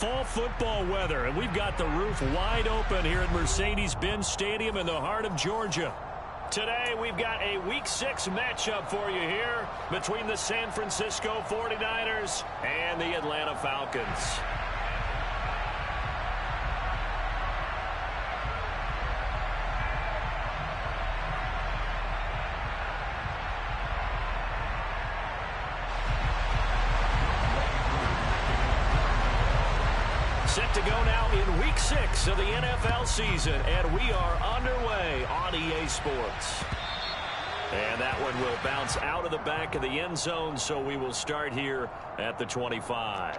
Fall football weather, and we've got the roof wide open here at Mercedes-Benz Stadium in the heart of Georgia. Today, we've got a Week 6 matchup for you here between the San Francisco 49ers and the Atlanta Falcons. Set to go now in Week 6 of the NFL season, and we are underway on EA Sports. And that one will bounce out of the back of the end zone, so we will start here at the 25.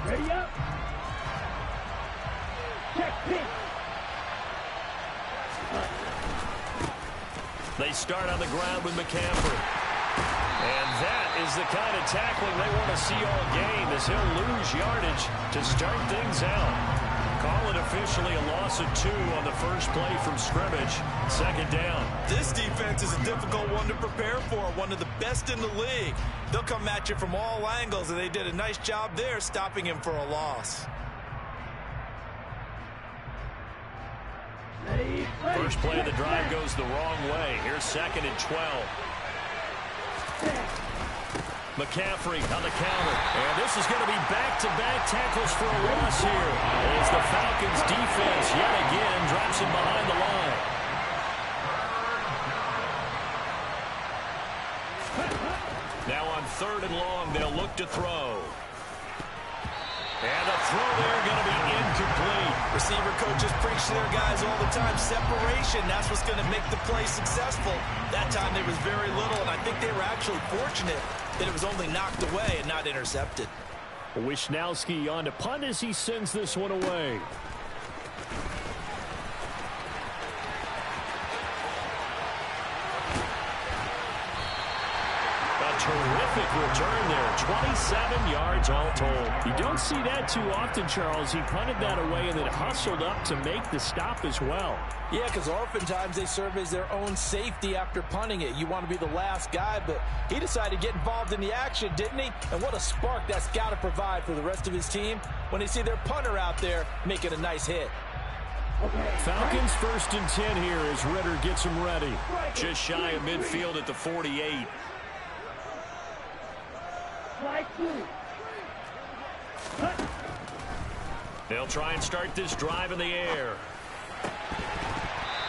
Ready up. They start on the ground with McCaffrey. And that is the kind of tackling they want to see all game, as he'll lose yardage to start things out. Call it officially a loss of 2 on the first play from scrimmage. Second down. This defense is a difficult one to prepare for, one of the best in the league. They'll come at you from all angles, and they did a nice job there stopping him for a loss. First play of the drive goes the wrong way. Here's 2nd and 12. McCaffrey on the counter. And this is going to be back-to-back tackles for a loss here, as the Falcons defense yet again drops him behind the line. Now on 3rd and long, they'll look to throw. And the throw there going to be incomplete. Receiver coaches preach to their guys all the time. Separation, that's what's going to make the play successful. That time there was very little, and I think they were actually fortunate that it was only knocked away and not intercepted. Wisnowski on to punt as he sends this one away. Terrific return there. 27 yards all told. You don't see that too often, Charles. He punted that away and then hustled up to make the stop as well. Yeah, because oftentimes they serve as their own safety after punting it. You want to be the last guy, but he decided to get involved in the action, didn't he? And what a spark that's got to provide for the rest of his team when they see their punter out there making a nice hit. Falcons 1st and 10 here as Ritter gets him ready. Just shy of midfield at the 48. They'll try and start this drive in the air.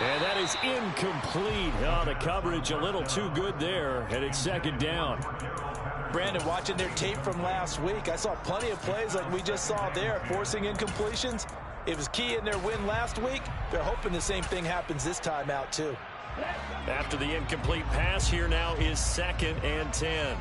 And that is incomplete. Oh, the coverage a little too good there, and it's 2nd down. Brandon, watching their tape from last week, I saw plenty of plays like we just saw there, forcing incompletions. It was key in their win last week. They're hoping the same thing happens this time out, too. After the incomplete pass, here now is 2nd and 10.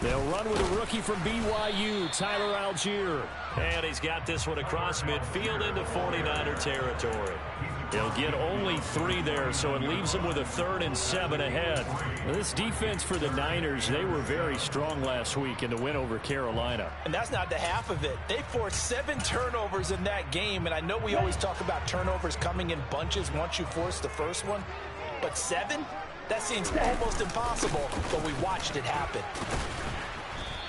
They'll run with a rookie from BYU, Tyler Algier. And he's got this one across midfield into 49er territory. They'll get only 3 there, so it leaves them with a 3rd and 7 ahead. Now, this defense for the Niners, they were very strong last week in the win over Carolina. And that's not the half of it. They forced 7 turnovers in that game, and I know we always talk about turnovers coming in bunches once you force the first one, but 7? That seems almost impossible, but we watched it happen.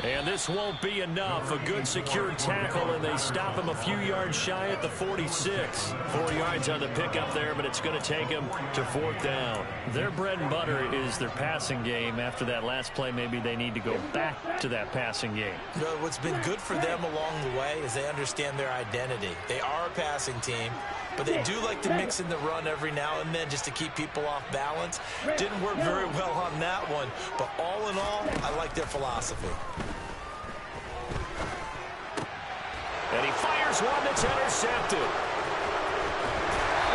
And this won't be enough. A good secured tackle, and they stop him a few yards shy at the 46. 4 yards on the pickup there, but it's going to take him to 4th down. Their bread and butter is their passing game. After that last play, maybe they need to go back to that passing game. You know, what's been good for them along the way is they understand their identity. They are a passing team, but they do like to mix in the run every now and then just to keep people off balance. Didn't work very well on that one, but all in all, I like their philosophy. And he fires one that's intercepted.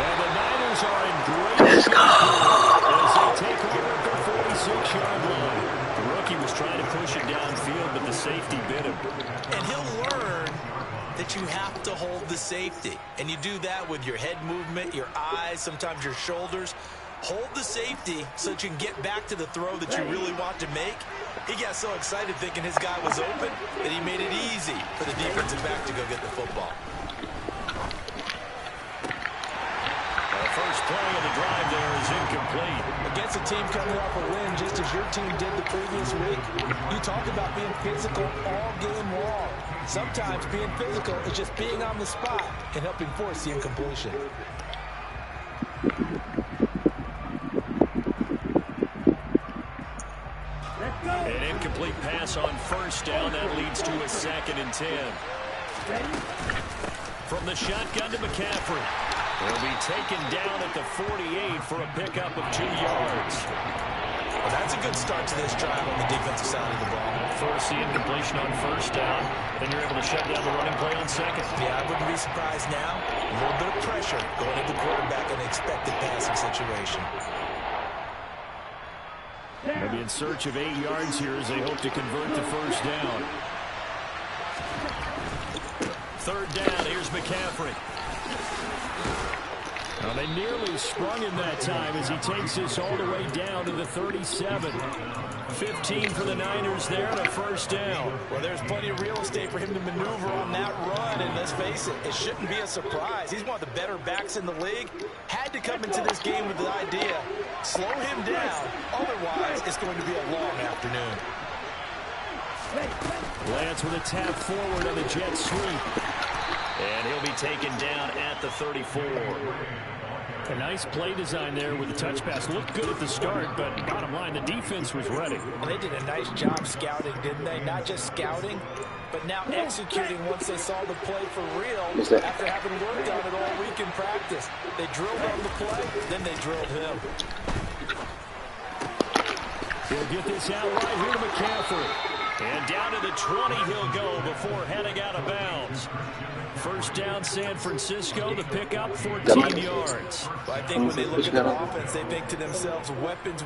And the Niners are in great shape as they take over at the 46-yard line. The rookie was trying to push it downfield, but the safety bit him. And he'll learn that you have to hold the safety. And you do that with your head movement, your eyes, sometimes your shoulders. Hold the safety so that you can get back to the throw that you really want to make. He got so excited thinking his guy was open that he made it easy for the defensive back to go get the football. The first play of the drive there is incomplete. Against a team coming off a win just as your team did the previous week, you talk about being physical all game long. Sometimes being physical is just being on the spot and helping force the incompletion. An incomplete pass on first down. That leads to a 2nd and 10. From the shotgun to McCaffrey. He'll be taken down at the 48 for a pickup of 2 yards. Well, that's a good start to this drive on the defensive side of the ball. Force the incompletion on first down. Then you're able to shut down the running play on second. Yeah, I wouldn't be surprised now. A little bit of pressure going at the quarterback in an expected passing situation. They'll be in search of 8 yards here as they hope to convert the first down. 3rd down. Here's McCaffrey. Well, they nearly sprung him that time as he takes this all the way down to the 37. 15 for the Niners there and a first down. Well, there's plenty of real estate for him to maneuver on that run, and let's face it, it shouldn't be a surprise. He's one of the better backs in the league. Had to come into this game with the idea, slow him down, otherwise it's going to be a long afternoon. Lance with a tap forward on the jet sweep. And he'll be taken down at the 34. A nice play design there with the touch pass. Looked good at the start, but bottom line, the defense was ready. And they did a nice job scouting, didn't they? Not just scouting, but now executing once they saw the play for real after having worked on it all week in practice. They drilled on the play, then they drilled him. He'll get this out right here to McCaffrey. And down to the 20 he'll go before heading out of bounds. First down, San Francisco. The pickup, 14 yards. Well, I think when they look at their offense, they think to themselves, weapons.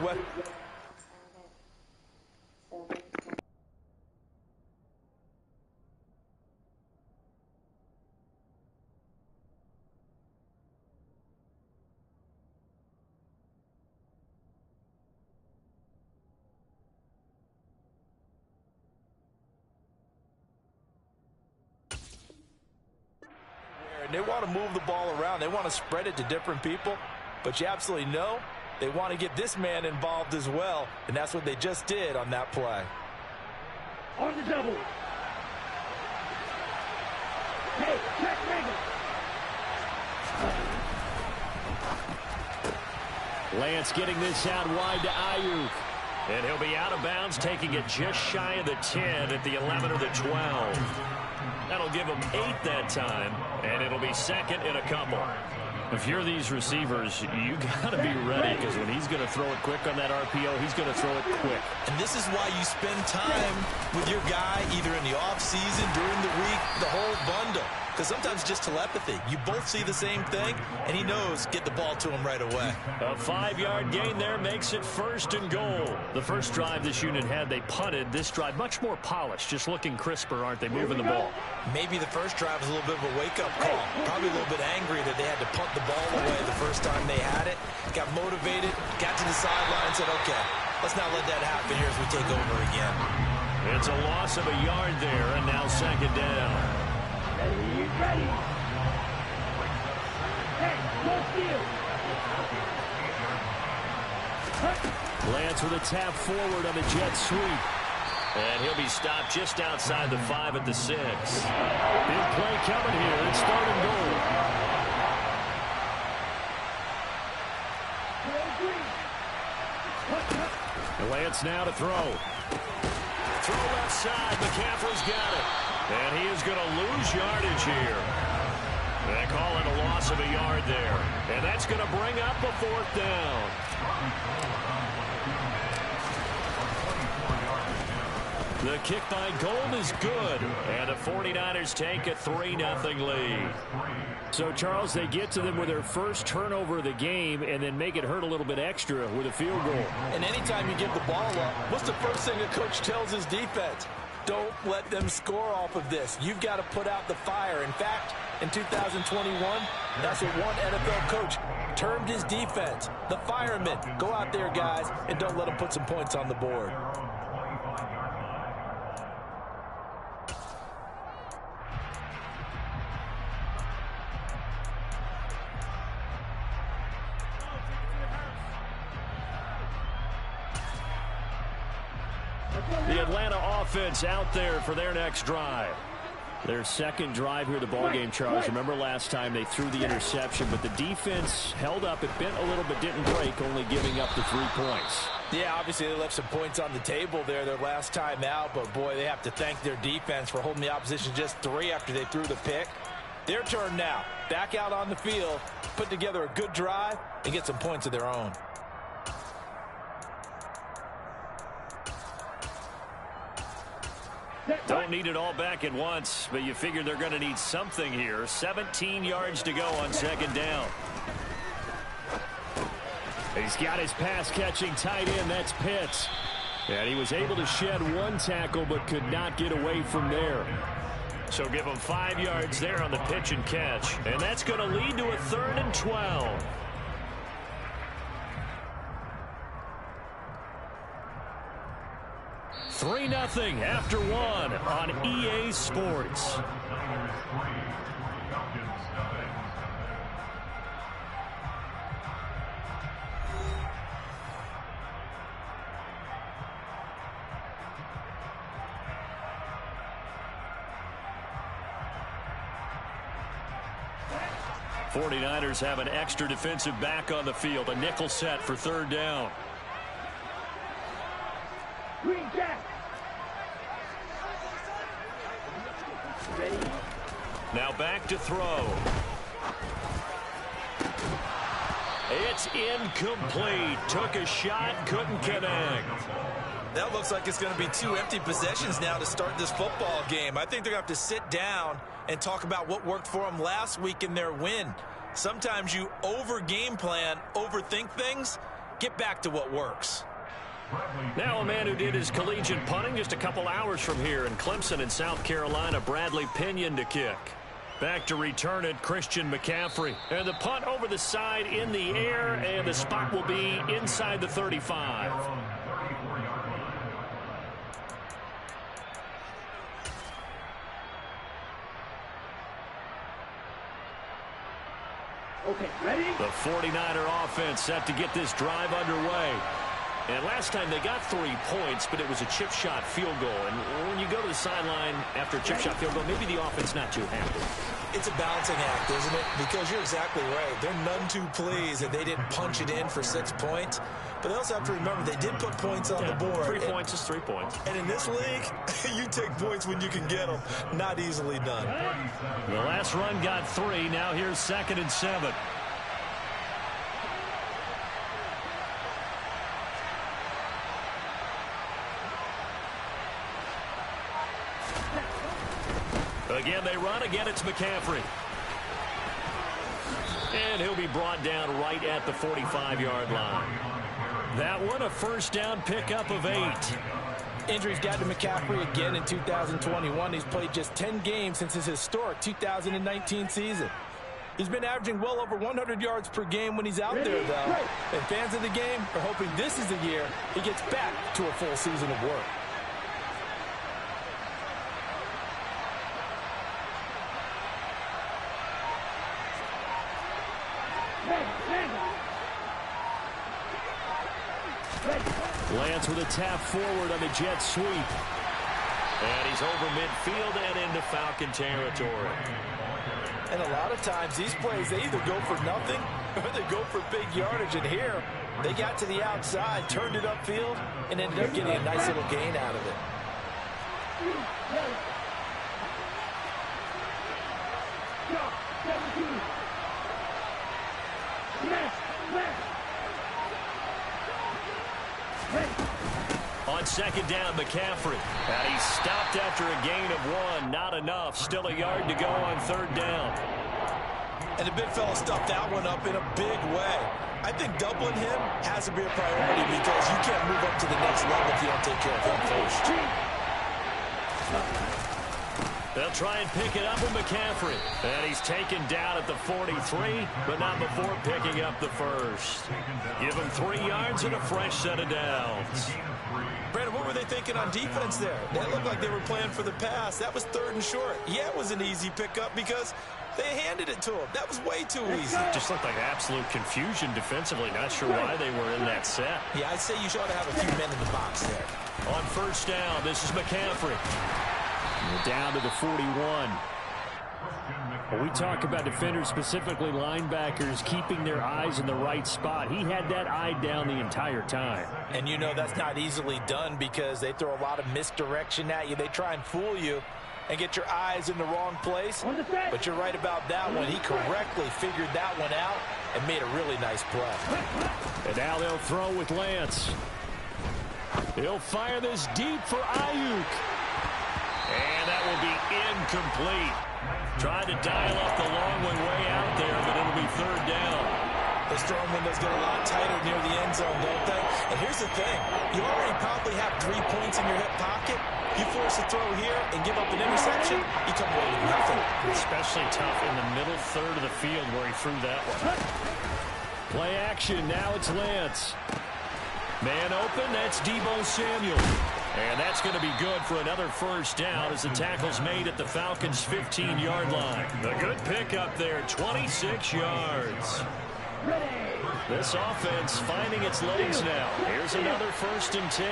They want to move the ball around. They want to spread it to different people. But you absolutely know they want to get this man involved as well. And that's what they just did on that play. On the double. Hey, check Rager. Lance getting this out wide to Ayuk. And he'll be out of bounds, taking it just shy of the 10 at the 11 or the 12. That'll give him 8 that time, and it'll be 2nd and a couple. If you're these receivers, you got to be ready, because when he's going to throw it quick on that RPO, he's going to throw it quick. And this is why you spend time with your guy either in the offseason, during the week, the whole bundle. Because sometimes just telepathy. You both see the same thing, and he knows get the ball to him right away. A 5-yard gain there makes it 1st and goal. The first drive this unit had, they punted. This drive, much more polished, just looking crisper, aren't they, moving the ball? Maybe the first drive was a little bit of a wake-up call. Probably a little bit angry that they had to punt the ball away the first time they had it. Got motivated, got to the sideline, and said, okay, let's not let that happen here as we take over again. It's a loss of a yard there, and now 2nd down. He's ready. Hey, go steal. Lance with a tap forward on the jet sweep. And he'll be stopped just outside the 5 at the 6. Big play coming here. It's 3rd and goal. And Lance now to throw. Throw left side. McCaffrey's got it. And he is going to lose yardage here. They call it a loss of a yard there. And that's going to bring up a 4th down. The kick by Gold is good. And the 49ers take a 3-0 lead. So, Charles, they get to them with their first turnover of the game and then make it hurt a little bit extra with a field goal. And anytime you give the ball up, what's the first thing a coach tells his defense? Don't let them score off of this. You've got to put out the fire. In fact, in 2021, that's what one NFL coach termed his defense. The firemen. Go out there, guys, and don't let them put some points on the board. The Atlanta offense out there for their next drive. Their second drive here, the ballgame, Charles. Remember last time they threw the interception, but the defense held up. It bent a little but didn't break, only giving up the 3 points. Yeah, obviously they left some points on the table there their last time out, but boy, they have to thank their defense for holding the opposition just 3 after they threw the pick. Their turn now. Back out on the field, put together a good drive, and get some points of their own. Don't need it all back at once, but you figure they're going to need something here. 17 yards to go on second down. He's got his pass-catching tight end. That's Pitts. And he was able to shed 1 tackle, but could not get away from there. So give him 5 yards there on the pitch and catch. And that's going to lead to a 3rd and 12. Three 3-0 after 1 on EA Sports. '49ers have an extra defensive back on the field. A nickel set for 3rd down. Green Jack. Now back to throw. It's incomplete. Took a shot, couldn't connect. That looks like it's going to be 2 empty possessions now to start this football game. I think they're going to have to sit down and talk about what worked for them last week in their win. Sometimes you over-game plan, overthink things. Get back to what works. Now a man who did his collegiate punting just a couple hours from here in Clemson in South Carolina, Bradley Pinion to kick. Back to return it, Christian McCaffrey. And the punt over the side in the air, and the spot will be inside the 35. Okay, ready? The 49er offense set to get this drive underway. And last time they got 3 points, but it was a chip shot field goal. And when you go to the sideline after a chip shot field goal, maybe the offense not too happy. It's a balancing act, isn't it? Because you're exactly right. They're none too pleased that they didn't punch it in for 6 points. But they also have to remember they did put points on the board. 3 points is 3 points. And in this league, you take points when you can get them. Not easily done. The last run got 3. Now here's 2nd and 7. Again, they run. Again, it's McCaffrey. And he'll be brought down right at the 45-yard line. That one, a 1st down pickup of 8. Injuries got to McCaffrey again in 2021. He's played just 10 games since his historic 2019 season. He's been averaging well over 100 yards per game when he's out there, though. And fans of the game are hoping this is the year he gets back to a full season of work. Lance with a tap forward on the jet sweep. And he's over midfield and into Falcon territory. And a lot of times these plays, they either go for nothing or they go for big yardage. And here, they got to the outside, turned it upfield, and ended up getting a nice little gain out of it. On 2nd down, McCaffrey. And he stopped after a gain of 1. Not enough. Still a yard to go on 3rd down. And the big fella stuffed that one up in a big way. I think doubling him has to be a priority because you can't move up to the next level if you don't take care of him first. They'll try and pick it up with McCaffrey. And he's taken down at the 43, but not before picking up the first. Give him 3 yards and a fresh set of downs. Brandon, what were they thinking on defense there? They looked like they were playing for the pass. That was 3rd and short. Yeah, it was an easy pickup because they handed it to him. That was way too easy. Just looked like absolute confusion defensively. Not sure why they were in that set. Yeah, I'd say you ought to have a few men in the box there. On first down, this is McCaffrey. We're down to the 41. When we talk about defenders, specifically linebackers, keeping their eyes in the right spot, he had that eye down the entire time. And you know that's not easily done because they throw a lot of misdirection at you. They try and fool you and get your eyes in the wrong place. But you're right about that one. He correctly figured that one out and made a really nice play. And now they'll throw with Lance. He'll fire this deep for Ayuk. And that will be incomplete. Tried to dial up the long one way out there, but it'll be 3rd down. Those throwing windows get a lot tighter near the end zone, don't they? And here's the thing. You already probably have 3 points in your hip pocket. You force a throw here and give up an interception, you come away with nothing. Especially tough in the middle third of the field where he threw that one. Play action. Now it's Lance. Man open, that's Deebo Samuel. And that's going to be good for another first down as the tackle's made at the Falcons' 15-yard line. A good pickup there, 26 yards. This offense finding its legs now. Here's another 1st and 10.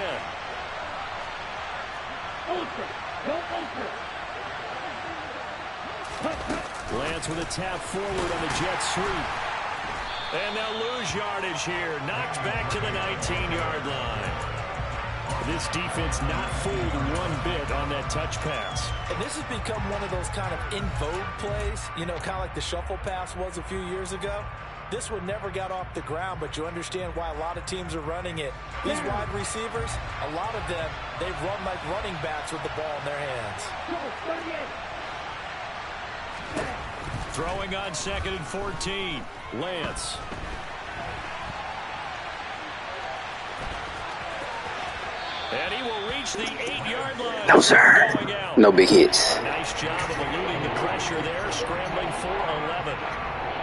Lance with a tap forward on the jet sweep. And they'll lose yardage here. Knocked back to the 19-yard line. This defense not fooled one bit on that touch pass. And this has become one of those kind of in vogue plays, you know, kind of like the shuffle pass was a few years ago. This one never got off the ground, but you understand why a lot of teams are running it. These wide receivers, a lot of them, they run like running backs with the ball in their hands. Throwing on 2nd and 14. Lance. And he will reach the 8-yard line. No, sir. No big hits. Nice job of eluding the pressure there, scrambling for 11.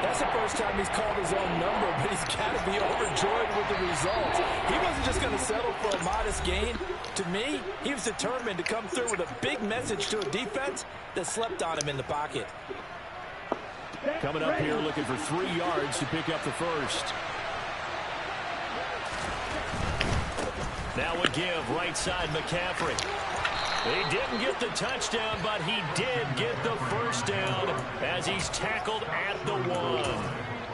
That's the first time he's called his own number, but he's got to be overjoyed with the results. He wasn't just going to settle for a modest gain. To me, he was determined to come through with a big message to a defense that slept on him in the pocket. Coming up here looking for 3 yards to pick up the first. Now a give, right side McCaffrey. He didn't get the touchdown, but he did get the first down as he's tackled at the 1.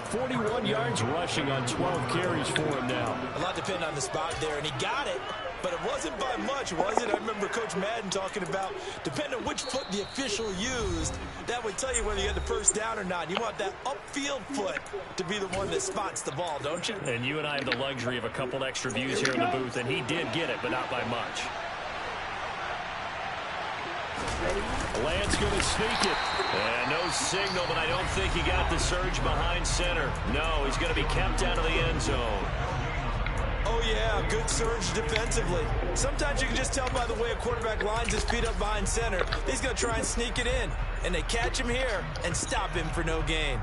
41 yards rushing on 12 carries for him now. A lot depending on the spot there, and he got it, but it wasn't by much, was it? I remember Coach Madden talking about, depending on which foot the official used, that would tell you whether you had the first down or not. You want that upfield foot to be the one that spots the ball, don't you? And you and I have the luxury of a couple extra views here in the booth, and he did get it, but not by much. Lance going to sneak it. And no signal, but I don't think he got the surge behind center. No, he's going to be kept out of the end zone. Oh, yeah, good surge defensively. Sometimes you can just tell by the way a quarterback lines his feet up behind center. He's going to try and sneak it in. And they catch him here and stop him for no gain.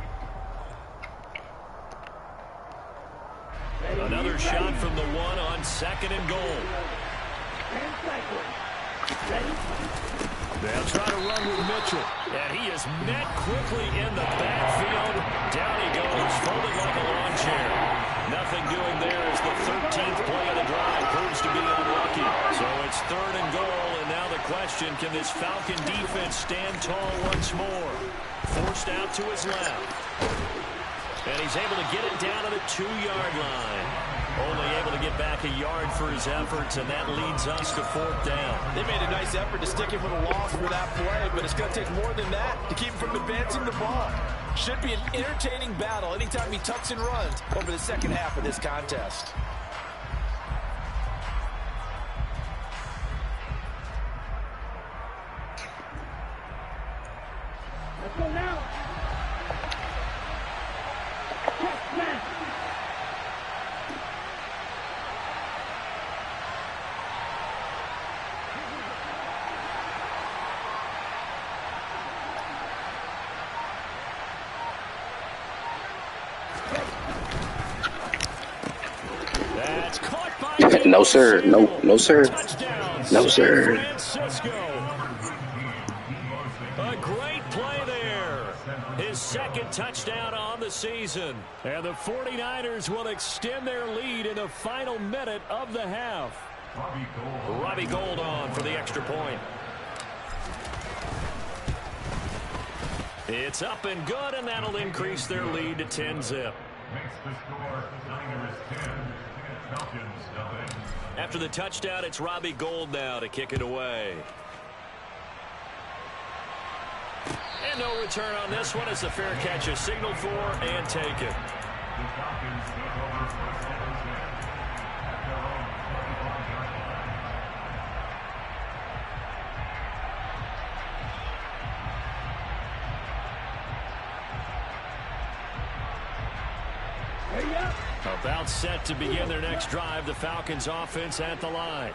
Another shot from the 1 on 2nd and goal. They'll try to run with Mitchell. And he is met quickly in the backfield. Down he goes, folded like a lawn chair. Nothing doing there as the 13th play of the drive proves to be unlucky. So it's 3rd and goal, and now the question, can this Falcon defense stand tall once more? Forced out to his left. And he's able to get it down to the 2-yard line. Only able to get back a yard for his efforts, and that leads us to 4th down. They made a nice effort to stick him with a loss for that play, but it's going to take more than that to keep him from advancing the ball. Should be an entertaining battle anytime he tucks and runs over the second half of this contest. Let's go now. No, sir. No, sir. No, sir. A great play there. His second touchdown on the season. And the 49ers will extend their lead in the final minute of the half. Robbie Gould on for the extra point. It's up and good, and that'll increase their lead to 10-zip. After the touchdown, it's Robbie Gould now to kick it away. And no return on this one as the fair catch is signaled for and taken. About set to begin their next drive. The Falcons offense at the line.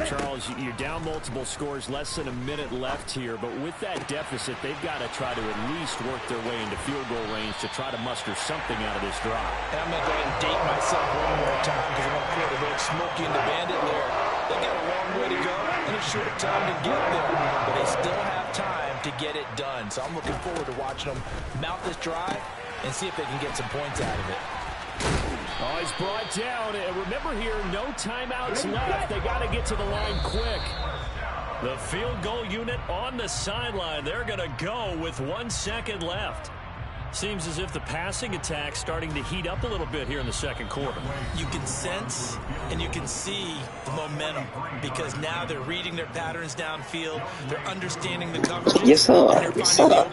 Charles, you're down multiple scores, less than a minute left here, but with that deficit, they've got to try to at least work their way into field goal range to try to muster something out of this drive. And I'm going to go ahead and date myself one more time because I'm going to put a little Smokey and the Bandit there. They got a long way to go and a short time to get there, but they still have time to get it done. So I'm looking forward to watching them mount this drive and see if they can get some points out of it. Oh, he's brought down. And remember here, no timeouts left. They got to get to the line quick. The field goal unit on the sideline. They're going to go with 1 second left. Seems as if the passing attack's starting to heat up a little bit here in the second quarter. You can sense and you can see the momentum because now they're reading their patterns downfield. They're understanding the coverage. Yes, sir. Yes, sir.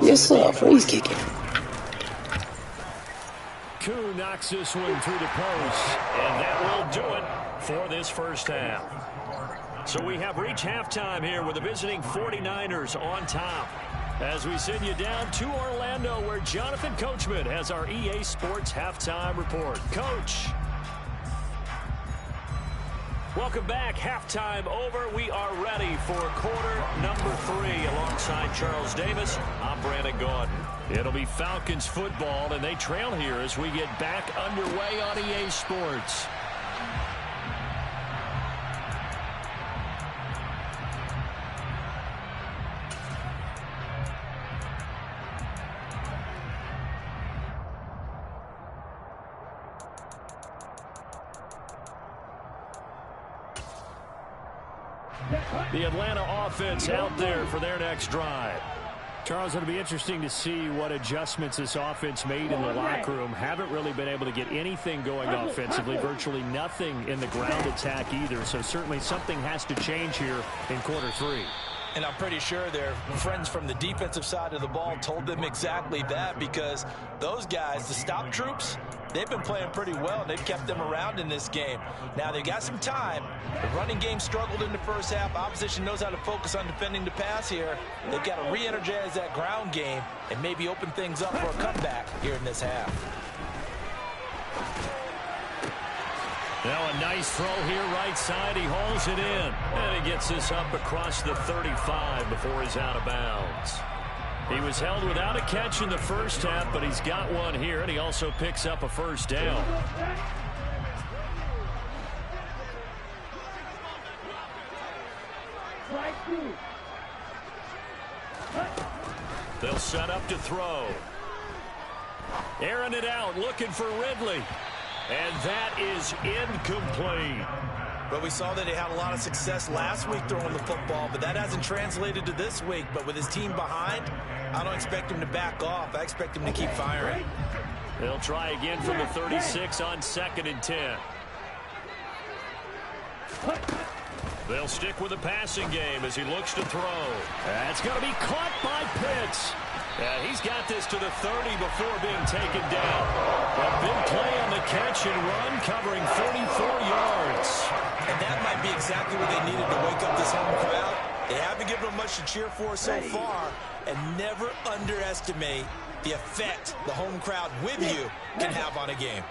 Yes, sir. Freeze kicking. Koo knocks this one through the post, and that will do it for this first half. So we have reached halftime here with the visiting 49ers on top. As we send you down to Orlando, where Jonathan Coachman has our EA Sports halftime report. Coach. Welcome back. Halftime over. We are ready for quarter number 3 alongside Charles Davis. I'm Brandon Gaudin. It'll be Falcons football, and they trail here as we get back underway on EA Sports. The Atlanta offense out there for their next drive. Charles, it'll be interesting to see what adjustments this offense made in the locker room. Haven't really been able to get anything going offensively, virtually nothing in the ground attack either. So certainly something has to change here in quarter 3. And I'm pretty sure their friends from the defensive side of the ball told them exactly that because those guys, the stop troops, they've been playing pretty well. They've kept them around in this game. Now, they've got some time. The running game struggled in the first half. Opposition knows how to focus on defending the pass here. They've got to re-energize that ground game and maybe open things up for a comeback here in this half. Now a nice throw here right side. He hauls it in. And he gets this up across the 35 before he's out of bounds. He was held without a catch in the first half, but he's got one here, and he also picks up a first down. They'll set up to throw. Airing it out, looking for Ridley. And that is incomplete. But we saw that he had a lot of success last week throwing the football, but that hasn't translated to this week. But with his team behind, I don't expect him to back off. I expect him to keep firing. They'll try again from the 36 on 2nd and 10. They'll stick with the passing game as he looks to throw. That's going to be caught by Pitts. He's got this to the 30 before being taken down. A big play on the catch and run, covering 44 yards. And that might be exactly what they needed to wake up this home crowd. They haven't given them much to cheer for so far, and never underestimate the effect the home crowd with you can have on a game.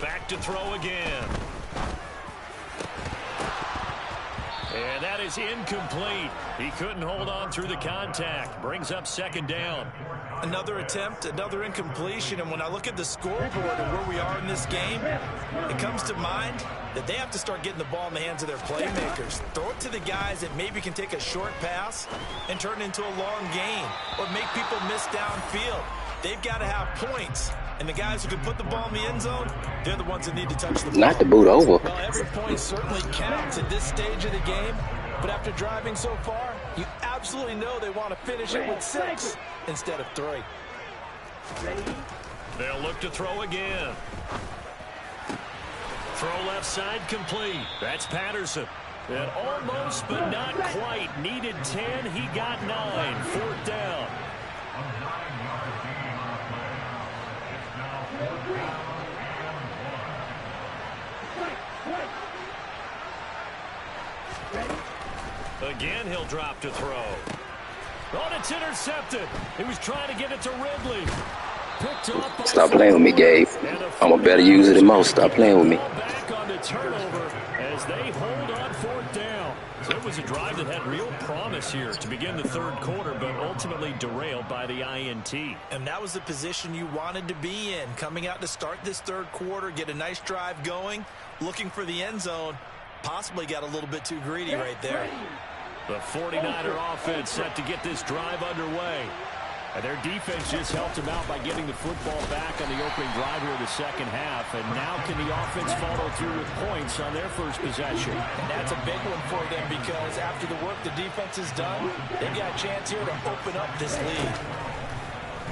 Back to throw again. And that is incomplete. He couldn't hold on through the contact. Brings up 2nd down. Another attempt, another incompletion, and when I look at the scoreboard and where we are in this game, it comes to mind that they have to start getting the ball in the hands of their playmakers. Throw it to the guys that maybe can take a short pass and turn it into a long gain or make people miss downfield. They've got to have points, and the guys who can put the ball in the end zone, they're the ones that need to touch the ball. Not to boot over. Well, every point certainly counts at this stage of the game, but after driving so far, you absolutely know they want to finish it with 6 instead of 3. They'll look to throw again. Throw left side complete. That's Patterson. And almost but not quite. Needed 10. He got 9. 4th down. Again, he'll drop to throw. Oh, it's intercepted. He was trying to get it to Ridley. Picked up by Stop playing with me, Gabe. I'm a better user than most. Stop playing with me. Back on the turnover as they hold on 4th down. So it was a drive that had real promise here to begin the 3rd quarter, but ultimately derailed by the INT. And that was the position you wanted to be in, coming out to start this 3rd quarter, get a nice drive going, looking for the end zone. Possibly got a little bit too greedy right there. The 49er offense set to get this drive underway. And their defense just helped them out by getting the football back on the opening drive here of the 2nd half. And now can the offense follow through with points on their first possession? And that's a big one for them because after the work the defense has done, they've got a chance here to open up this lead.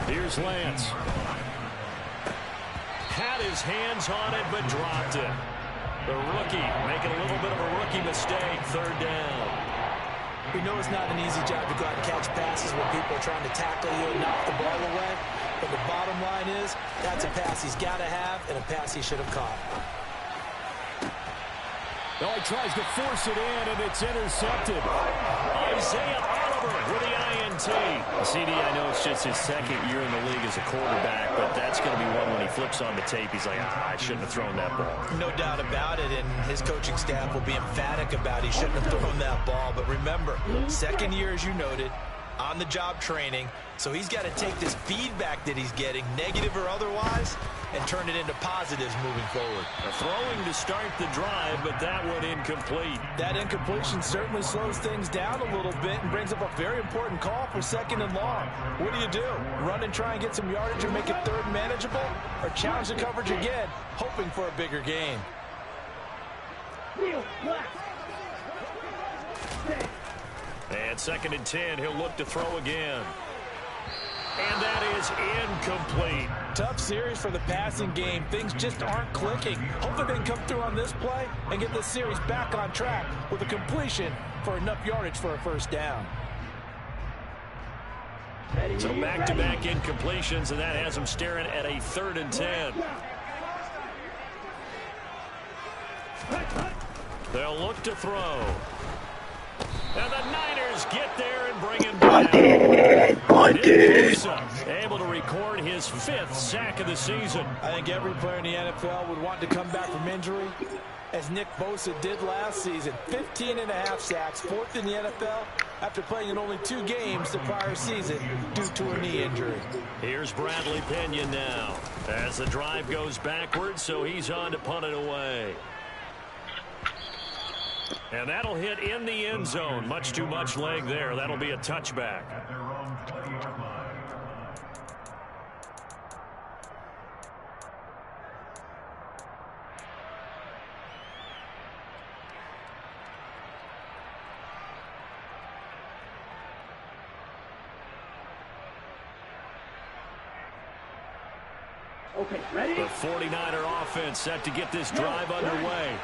Here's Lance. Had his hands on it, but dropped it. The rookie making a little bit of a rookie mistake. 3rd down. We know it's not an easy job to go out and catch passes when people are trying to tackle you and knock the ball away. But the bottom line is, that's a pass he's got to have and a pass he should have caught. Oh, he tries to force it in, and it's intercepted. Isaiah Oliver with the INT. CD, I know it's just his 2nd year in the league as a quarterback, but that's going to be one when he flips on the tape. He's like, I shouldn't have thrown that ball. No doubt about it, and his coaching staff will be emphatic about he shouldn't have thrown that ball. But remember, 2nd year, as you noted, on-the-job training, so he's got to take this feedback that he's getting, negative or otherwise, and turn it into positives moving forward. Throwing to start the drive, but that one incomplete. That incompletion certainly slows things down a little bit and brings up a very important call for 2nd and long. What do? Run and try and get some yardage and make it 3rd manageable, or challenge the coverage again, hoping for a bigger gain? And 2nd and 10, he'll look to throw again. And that is incomplete. Tough series for the passing game. Things just aren't clicking. Hopefully they can come through on this play and get this series back on track with a completion for enough yardage for a 1st down. So back-to-back incompletions, and that has them staring at a 3rd and 10. They'll look to throw. And the Niners get there and bring him down. Bunted. Able to record his 5th sack of the season. I think every player in the NFL would want to come back from injury, as Nick Bosa did last season. 15.5 sacks, 4th in the NFL, after playing in only 2 games the prior season due to a knee injury. Here's Bradley Pinion now as the drive goes backwards, so he's on to punt it away. And that'll hit in the end zone. Much too much leg there. That'll be a touchback. Okay, ready? The 49er offense set to get this drive underway.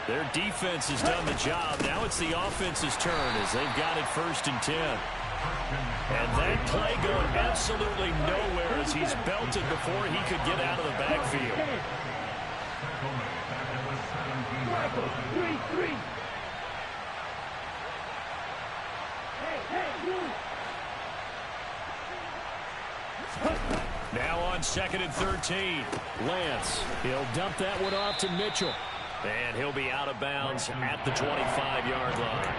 Their defense has done the job. Now it's the offense's turn as they've got it 1st and 10. And that play going absolutely nowhere as he's belted before he could get out of the backfield. Michael, 3-3. Hey, Now on 2nd and 13. Lance, he'll dump that one off to Mitchell. And he'll be out of bounds at the 25-yard line.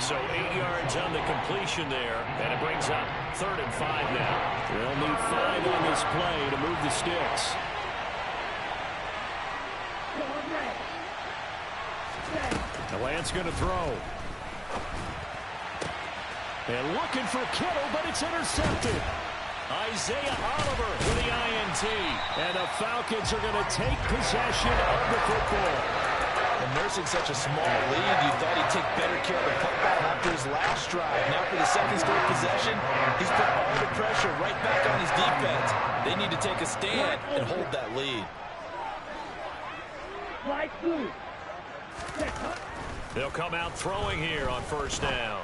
So 8 yards on the completion there, and it brings up 3rd and 5 now. They'll need 5 on this play to move the sticks. The Lance going to throw. And looking for Kittle, but it's intercepted. Isaiah Oliver with the INT. And the Falcons are going to take possession of the football. And nursing such a small lead, you thought he'd take better care of the football after his last drive. Now for the second straight possession, he's put all the pressure right back on his defense. They need to take a stand and hold that lead. They'll come out throwing here on 1st down.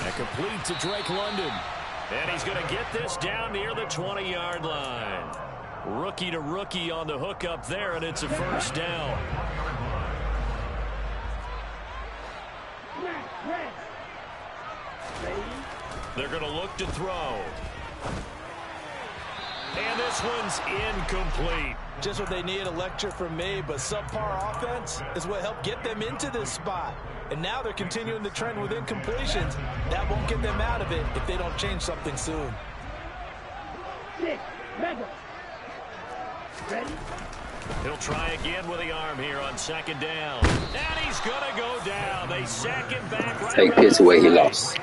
And complete to Drake London. And he's going to get this down near the 20-yard line. Rookie to rookie on the hook up there, and it's a 1st down. They're going to look to throw. And this one's incomplete. Just what they need, a lecture from me, but subpar offense is what helped get them into this spot. And now they're continuing the trend with incompletions. That won't get them out of it if they don't change something soon. He'll try again with the arm here on 2nd down. And he's going to go down. They sack him back right. Take Pitts away, he lost.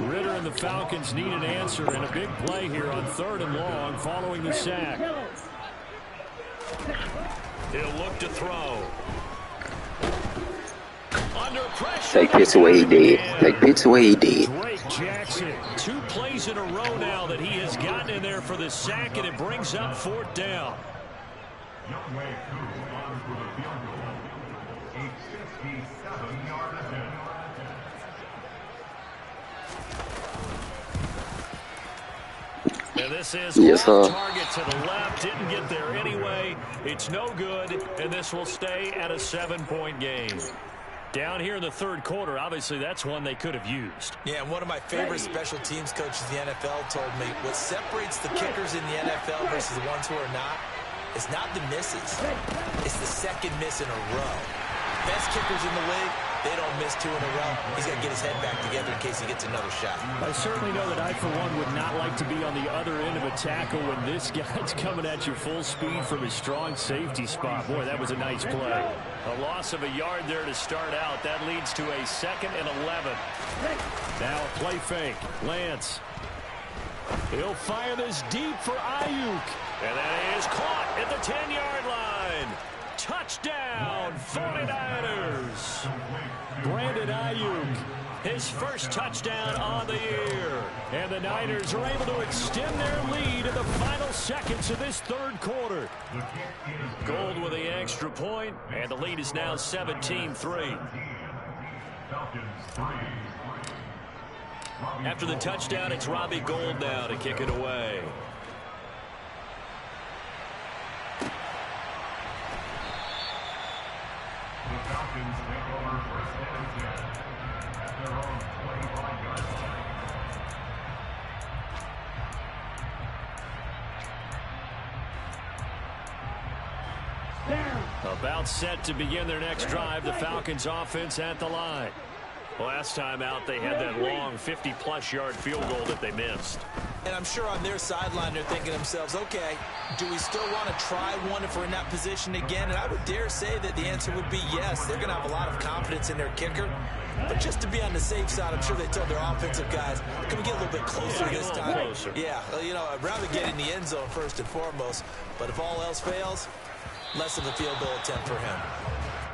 Ritter and the Falcons need an answer and a big play here on 3rd and long following the sack. He'll look to throw. Under pressure. Take Pitts away, he did. Take Pitts away, he did. Drake Jackson, 2 plays in a row now that he has gotten in there for the sack, and it brings up 4th down. And this is target to the left. Didn't get there anyway. It's no good, and this will stay at a 7-point game. Down here in the 3rd quarter, obviously that's one they could have used. Yeah, and one of my favorite special teams coaches in the NFL told me what separates the kickers in the NFL versus the ones who are not is not the misses. It's the second miss in a row. Best kickers in the league, they don't miss 2 in a row. He's got to get his head back together in case he gets another shot. I certainly know that I, for one, would not like to be on the other end of a tackle when this guy's coming at you full speed from his strong safety spot. Boy, that was a nice play. A loss of a yard there to start out. That leads to a 2nd and 11. Now a play fake. Lance. He'll fire this deep for Ayuk. And that is caught at the 10-yard line. Touchdown, 49ers. Brandon Ayuk. His first touchdown on the year. And the Niners are able to extend their lead in the final seconds of this 3rd quarter. Gold with the extra point, and the lead is now 17-3. After the touchdown, it's Robbie Gould now to kick it away. About set to begin their next drive, the Falcons offense at the line. Last time out, they had that long 50-plus yard field goal that they missed. And I'm sure on their sideline, they're thinking to themselves, okay, do we still want to try one if we're in that position again? And I would dare say that the answer would be yes. They're going to have a lot of confidence in their kicker. But just to be on the safe side, I'm sure they told their offensive guys, can we get a little bit closer this time? Closer. Yeah, well, you know, I'd rather get in the end zone first and foremost. But if all else fails, less of a field goal attempt for him.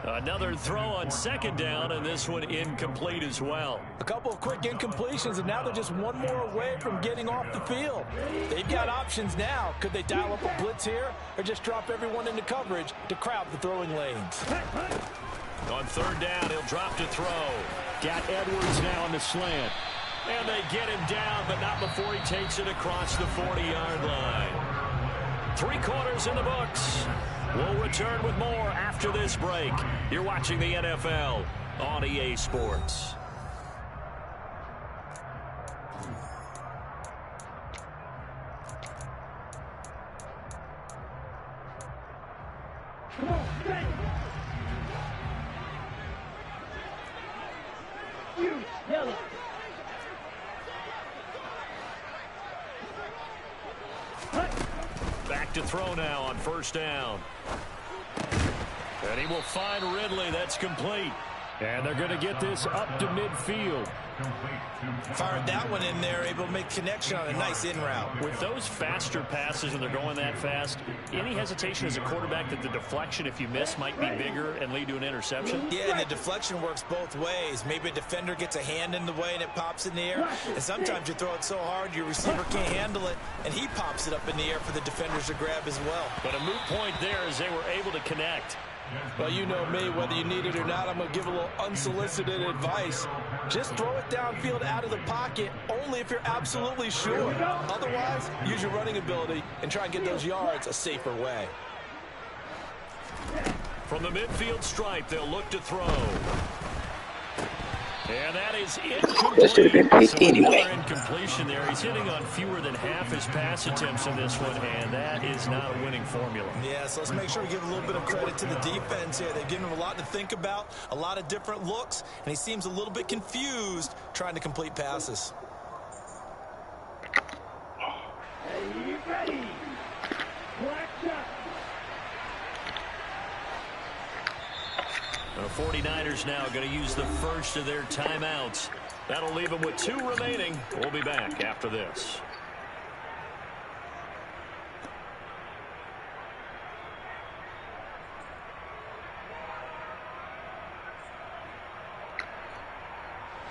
Another throw on 2nd down, and this one incomplete as well. A couple of quick incompletions, and now they're just one more away from getting off the field. They've got options now. Could they dial up a blitz here or just drop everyone into coverage to crowd the throwing lanes? On 3rd down, he'll drop to throw. Got Edwards now on the slant. And they get him down, but not before he takes it across the 40-yard line. 3 quarters in the books. We'll return with more after this break. You're watching the NFL on EA Sports. Come on, Refuse. Yellow. Back to throw now on first down. And he will find Ridley. That's complete. And they're going to get this up to midfield. Fired that one in there, able to make connection on a nice in route. With those faster passes when they're going that fast, any hesitation as a quarterback that the deflection, if you miss, might be bigger and lead to an interception? Yeah, and the deflection works both ways. Maybe a defender gets a hand in the way and it pops in the air. And sometimes you throw it so hard your receiver can't handle it, and he pops it up in the air for the defenders to grab as well. But a moot point there as they were able to connect. Well, you know me, whether you need it or not, I'm going to give a little unsolicited advice. Just throw it downfield out of the pocket, only if you're absolutely sure. Otherwise, use your running ability and try and get those yards a safer way. From the midfield stripe, they'll look to throw. And that is incomplete. That should have been picked So anyway. another incompletion there. He's hitting on fewer than half his pass attempts in this one, and that is not a winning formula. Yeah, so let's make sure we give a little bit of credit to the defense here. They've given him a lot to think about, a lot of different looks, and he seems a little bit confused trying to complete passes. Are you ready? Black shot. The 49ers now going to use the first of their timeouts. That'll leave them with 2 remaining. We'll be back after this.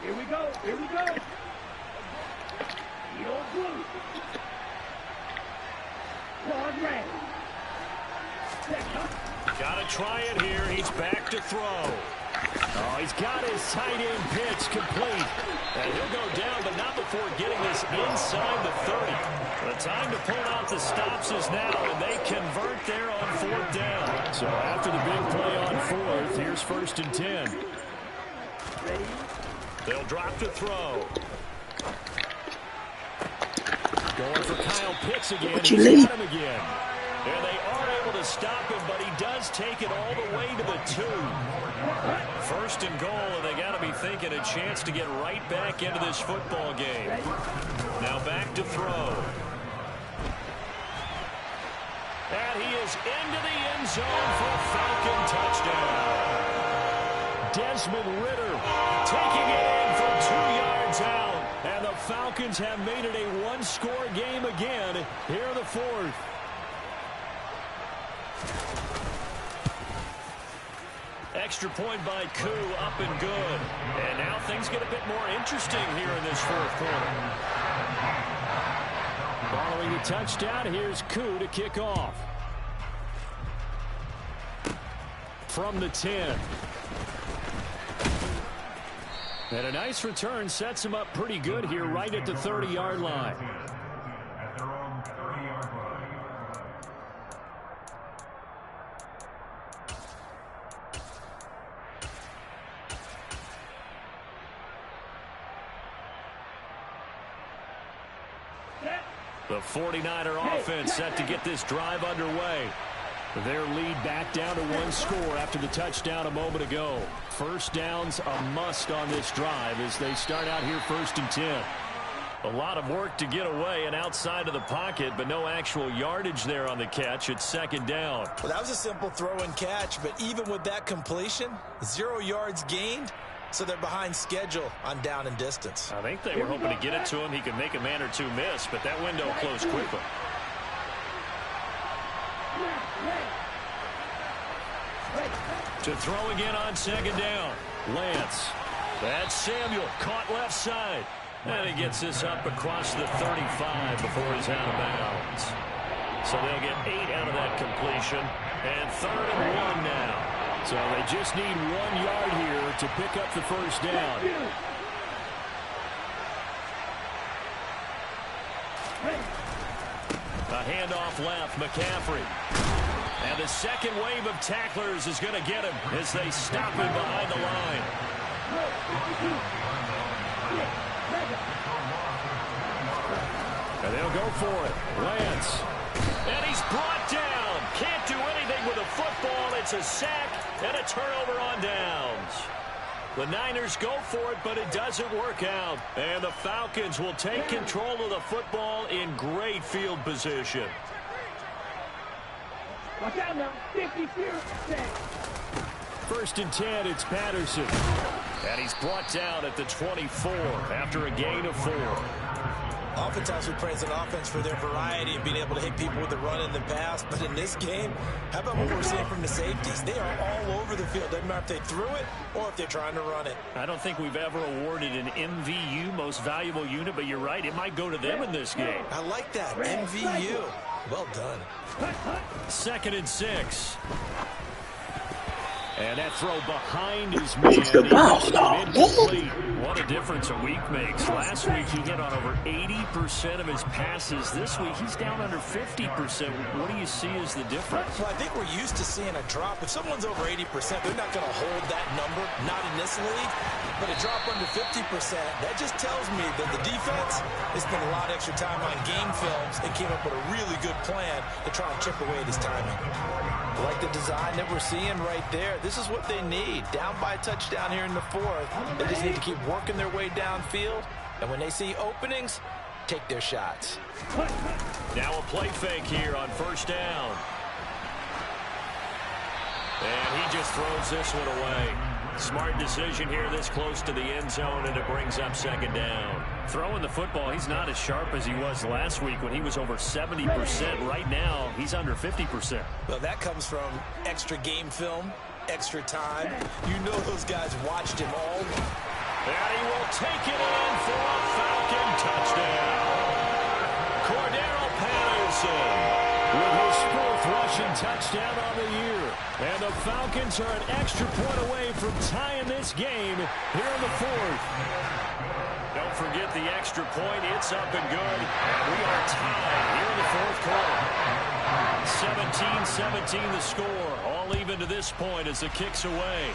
Here we go. Here we go. Your blue. Quad red. Got to try it here. He's back to throw. Oh, he's got his tight end pitch complete. And he'll go down, but not before getting this inside the 30. The time to pull out the stops is now, and they convert there on 4th down. So after the big play on 4th, here's 1st and 10. They'll drop to throw. Going for Kyle Pitts again. What you He's leave? got him again. And they are able to stop him, but he does take it all the way to the 2. 1st and goal, and they got to be thinking a chance to get right back into this football game. Now back to throw. And he is into the end zone for a Falcon touchdown. Desmond Ridder taking it in from 2 yards out. And the Falcons have made it a one-score game again here in the 4th. Extra point by Koo, up and good. And now things get a bit more interesting here in this 4th quarter. Following the touchdown, here's Koo to kick off. From the 10. And a nice return sets him up pretty good here right at the 30-yard line. The 49er offense set to get this drive underway. Their lead back down to 1 score after the touchdown a moment ago. First down's a must on this drive as they start out here 1st and 10. A lot of work to get away and outside of the pocket, but no actual yardage there on the catch. It's 2nd down. Well, that was a simple throw and catch, but even with that completion, 0 yards gained, so they're behind schedule on down and distance. I think they were hoping to get it to him. He could make a man or 2 miss, but that window closed quickly. To throw again on 2nd down. Lance. That's Samuel. Caught left side. And he gets this up across the 35 before he's out of bounds. So they'll get 8 out of that completion. And 3rd and 1 now. So they just need 1 yard here to pick up the first down. A handoff left, McCaffrey. And the second wave of tacklers is going to get him as they stop him behind the line. And they'll go for it. Lance. And he's brought down. Can't do anything with a football. It's a sack and a turnover on downs. The Niners go for it, but it doesn't work out. And the Falcons will take control of the football in great field position. Watch out now. 50 First and 10, it's Patterson. And he's brought down at the 24 after a gain of 4. Oftentimes we praise an offense for their variety and being able to hit people with the run and the pass. But in this game, how about what we're seeing from the safeties? They are all over the field. Doesn't matter if they threw it or if they're trying to run it. I don't think we've ever awarded an MVU, most valuable unit, but you're right. It might go to them in this game. I like that. MVU. Well done. 2nd and 6. And that throw behind his man. It's the ball, dog. What a difference a week makes. Last week he hit on over 80% of his passes. This week he's down under 50%. What do you see as the difference? Well, I think we're used to seeing a drop. If someone's over 80%, they're not going to hold that number, not in this league. But a drop under 50%, that just tells me that the defense has spent a lot of extra time on game films and came up with a really good plan to try and chip away at his timing. I like the design that we're seeing right there. This is what they need. Down by a touchdown here in the 4th. They just need to keep working their way downfield. And when they see openings, take their shots. Now a play fake here on 1st down. And he just throws this one away. Smart decision here this close to the end zone, and it brings up 2nd down. Throwing the football, he's not as sharp as he was last week when he was over 70%. Right now, he's under 50%. Well, that comes from extra game film, extra time. You know those guys watched him all. And he will take it in for a Falcon touchdown. Cordero Patterson with his 4th rushing touchdown on the year. And the Falcons are an extra point away from tying this game here in the 4th. Don't forget the extra point. It's up and good. And we are tied here in the 4th quarter. 17-17 the score. All even to this point as the kick's away.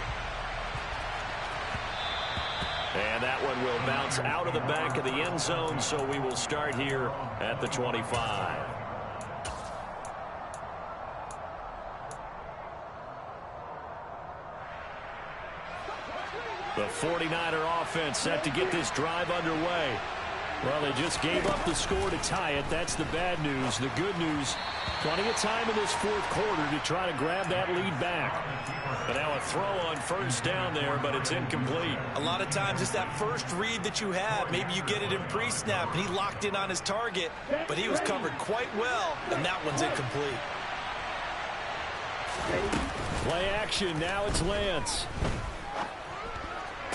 And that one will bounce out of the back of the end zone, so we will start here at the 25. The 49er offense set to get this drive underway. Well, they just gave up the score to tie it. That's the bad news. The good news, plenty of time in this 4th quarter to try to grab that lead back. But now a throw on 1st down there, but it's incomplete. A lot of times it's that first read that you have. Maybe you get it in pre-snap, and he locked in on his target, but he was covered quite well, and that one's incomplete. Play action. Now it's Lance.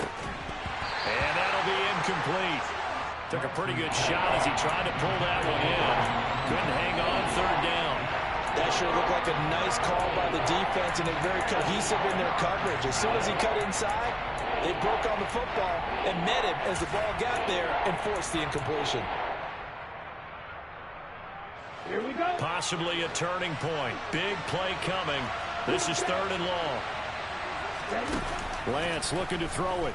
And that'll be incomplete. Took a pretty good shot as he tried to pull that one in. Couldn't hang on 3rd down. That sure looked like a nice call by the defense, and they're very cohesive in their coverage. As soon as he cut inside, they broke on the football and met him as the ball got there and forced the incompletion. Here we go. Possibly a turning point. Big play coming. This is 3rd and long. Lance looking to throw it.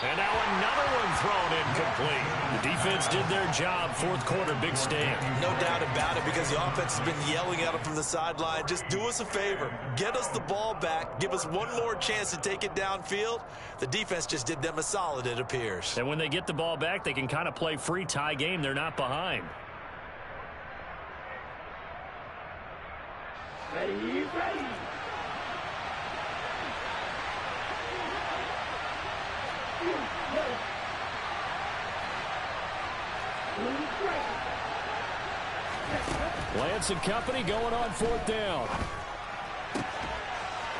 And now another one thrown incomplete. The defense did their job. 4th quarter, big stand. No doubt about it, because the offense has been yelling at him from the sideline. Just do us a favor. Get us the ball back. Give us one more chance to take it downfield. The defense just did them a solid, it appears. And when they get the ball back, they can kind of play free tie game. They're not behind. Ready. Lance and company going on 4th down.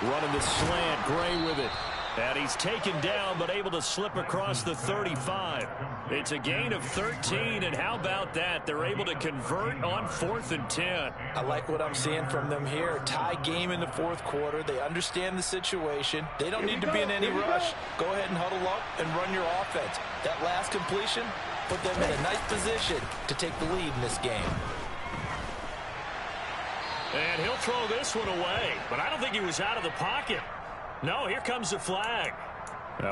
Running the slant, Gray with it. And he's taken down, but able to slip across the 35. It's a gain of 13, and how about that? They're able to convert on 4th and 10. I like what I'm seeing from them here. Tie game in the 4th quarter. They understand the situation. They don't need to be in any rush. Go ahead and huddle up and run your offense. That last completion put them in a nice position to take the lead in this game. And he'll throw this one away, but I don't think he was out of the pocket. No, here comes the flag.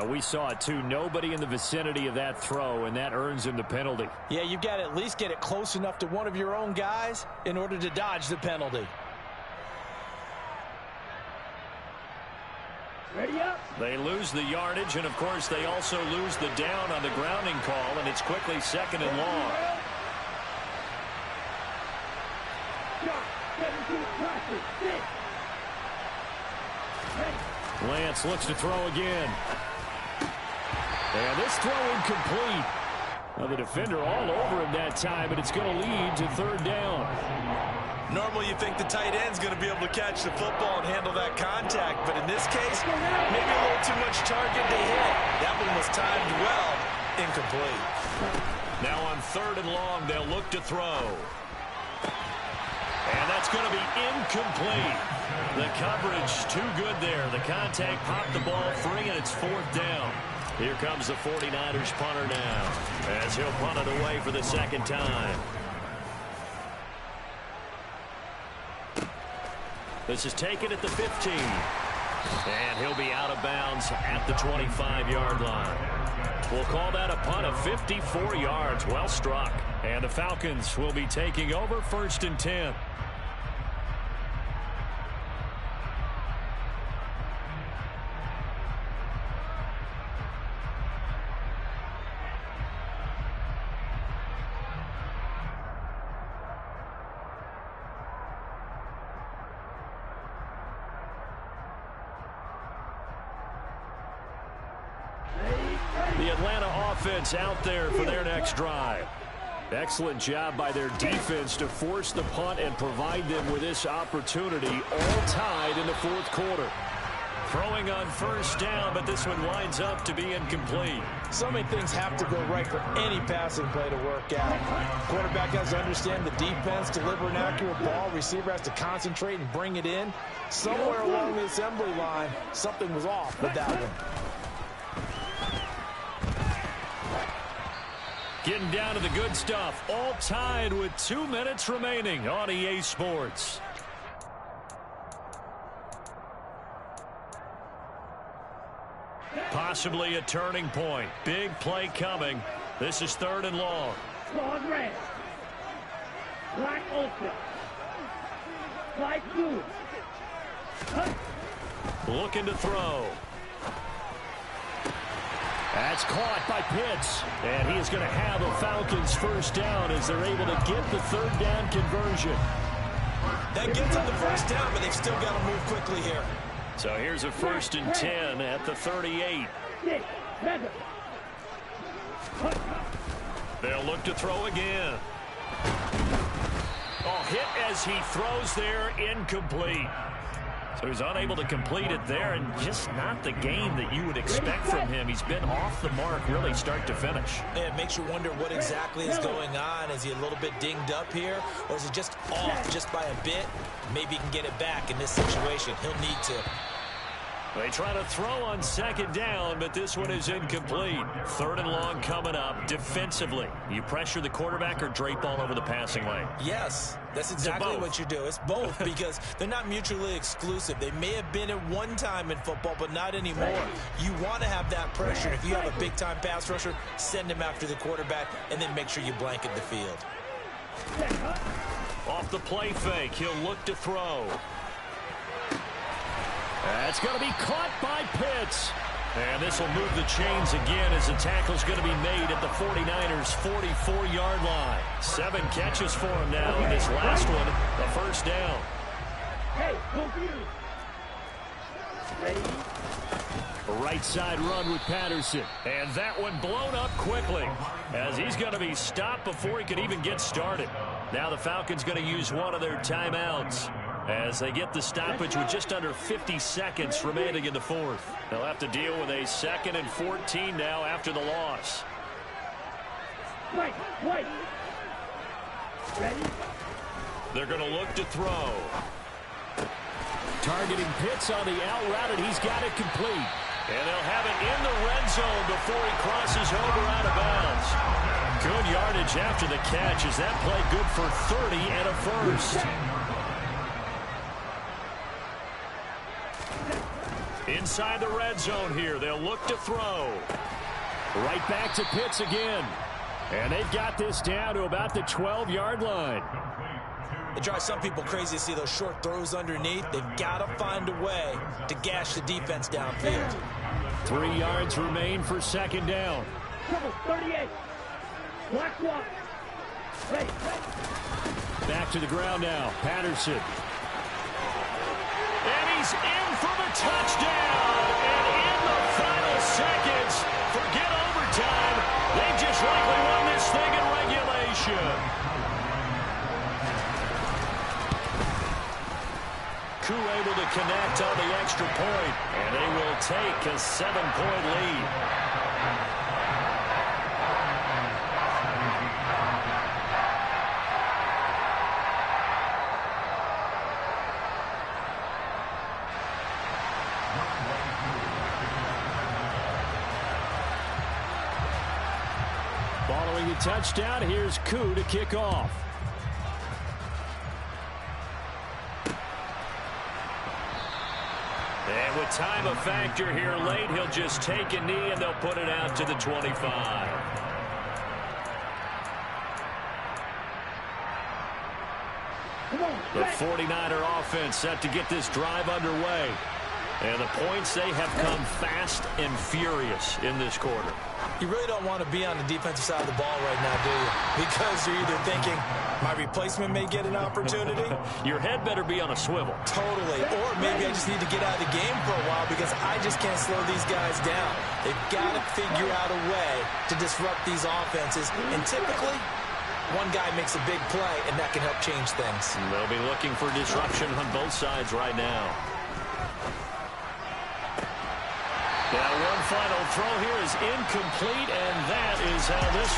We saw it too. Nobody in the vicinity of that throw, and that earns him the penalty. Yeah, you've got to at least get it close enough to one of your own guys in order to dodge the penalty. Ready up. They lose the yardage, and, of course, they also lose the down on the grounding call, and it's quickly 2nd and long. Lance looks to throw again. And this throw incomplete. Well, the defender all over him that time, but it's going to lead to 3rd down. Normally you think the tight end's going to be able to catch the football and handle that contact, but in this case, maybe a little too much target to hit. That one was timed well, incomplete. Now on 3rd and long, they'll look to throw. And that's going to be incomplete. The coverage too good there. The contact popped the ball free, and it's 4th down. Here comes the 49ers punter now, as he'll punt it away for the 2nd time. This is taken at the 15. And he'll be out of bounds at the 25-yard line. We'll call that a punt of 54 yards. Well struck. And the Falcons will be taking over 1st and 10. The Atlanta offense out there for their next drive. Excellent job by their defense to force the punt and provide them with this opportunity, all tied in the 4th quarter. Throwing on 1st down, but this one winds up to be incomplete. So many things have to go right for any passing play to work out. Quarterback has to understand the defense, deliver an accurate ball. Receiver has to concentrate and bring it in. Somewhere along the assembly line, something was off with that one. Getting down to the good stuff. All tied with 2 minutes remaining on EA Sports. Possibly a turning point. Big play coming. This is 3rd and long. Claws red. Black ultra. Light blue. Looking to throw. That's caught by Pitts. And he is going to have a Falcons 1st down as they're able to get the 3rd down conversion. That gets them the 1st down, but they've still got to move quickly here. So here's a 1st and 10 at the 38. They'll look to throw again. Oh, hit as he throws there, incomplete. So he's unable to complete it there, and just not the game that you would expect from him. He's been off the mark really start to finish. Yeah, it makes you wonder what exactly is going on. Is he a little bit dinged up here, or is it just off just by a bit? Maybe he can get it back in this situation. He'll need to. They try to throw on 2nd down, but this one is incomplete. 3rd and long coming up. Defensively, you pressure the quarterback or drape all over the passing lane? Yes, that's exactly what you do. It's both because they're not mutually exclusive. They may have been at one time in football, but not anymore. You want to have that pressure. If you have a big-time pass rusher, send him after the quarterback, and then make sure you blanket the field. Off the play fake, he'll look to throw. That's going to be caught by Pitts. And this will move the chains again as the tackle's going to be made at the 49ers' 44-yard line. 7 catches for him now, and this last one, the 1st down. Hey, confused. Ready? A right side run with Patterson. And that one blown up quickly as he's going to be stopped before he can even get started. Now the Falcons going to use one of their timeouts as they get the stoppage with just under 50 seconds remaining in the 4th. They'll have to deal with a 2nd and 14 now after the loss. Wait. Ready? They're going to look to throw. Targeting Pitts on the out route, and he's got it complete. And they'll have it in the red zone before he crosses over out of bounds. Good yardage after the catch. Is that play good for 30 and a 1st? Inside the red zone here, they'll look to throw. Right back to Pitts again. And they've got this down to about the 12-yard line. It drives some people crazy to see those short throws underneath. They've got to find a way to gash the defense downfield. 3 yards remain for second down. Trouble 38. Black one. Ready. Back to the ground now. Patterson. And he's in for the touchdown. And in the final seconds, forget overtime. They just likely won this thing in regulation. Koo able to connect on the extra point, and they will take a 7-point lead. Following the touchdown, here's Koo to kick off. And with time a factor here late, he'll just take a knee and they'll put it out to the 25. The 49er offense set to get this drive underway. And the points, they have come fast and furious in this quarter. You really don't want to be on the defensive side of the ball right now, do you? Because you're either thinking, my replacement may get an opportunity. Your head better be on a swivel. Totally. Or maybe I just need to get out of the game for a while because I just can't slow these guys down. They've got to figure out a way to disrupt these offenses. And typically, one guy makes a big play, and that can help change things. They'll be looking for disruption on both sides right now. Now, one final throw here is incomplete, and that is how this